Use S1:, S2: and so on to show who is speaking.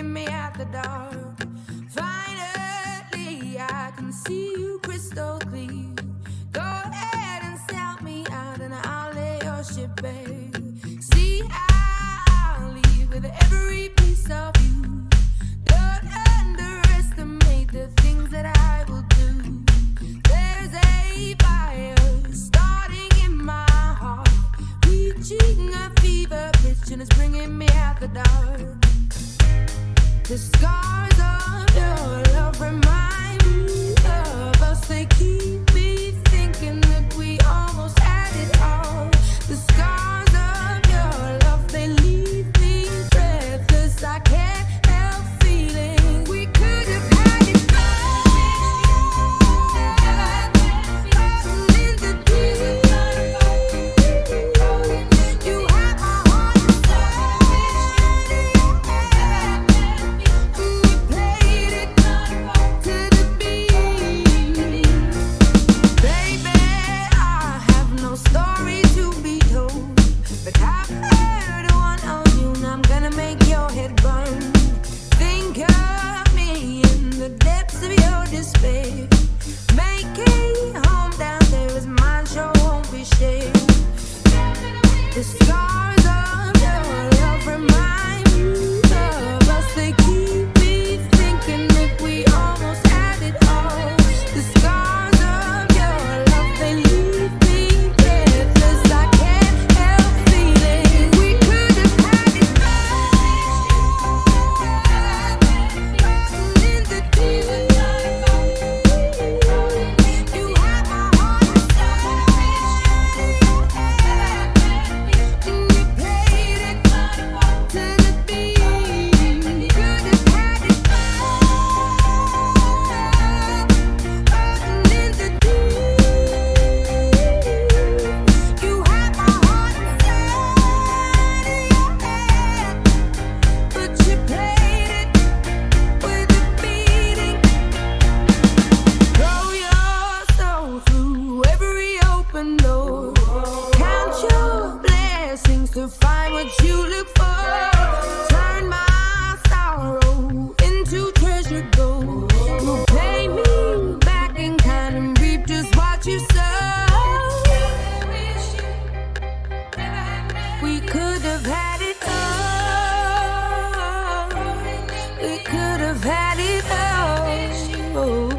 S1: bringing me out the dark. Finally, I can see you crystal clear. Go ahead and sell me out, and I'll lay your ship bare. See, I'll leave with every piece of you. Don't underestimate the things that I will do. There's a fire starting in my heart, reaching a fever pitch, and it's bringing me out the dark. The scars of your love remind me of us. They keep me thinking that we almost had it all. The scars of your love, they leave me breathless. I can't help feeling we could have had it all. In the deep, you had my heart inside. We played it to the beat. Baby, I have no story to be told, but I've heard one of you, and I'm gonna make your head burn. Think of me in the depths of your despair. Making home down there is mine, sure won't be shared. The scars of your love remind me of us. They keep me thinking that we almost had it all. The scars of your love, they leave me breathless. I can't help feeling we could have had it all. In the deep, you had my heart inside. And we played it to the beat. Could have had it all. In the deep, you had my heart inside, but you played it with a beating. Throw your soul through every open door. Count your blessings to find what you look for. Turn my sorrow into treasure gold. You'll pay me back in kind and reap just what you sow. We could have had it all. We could have had it all.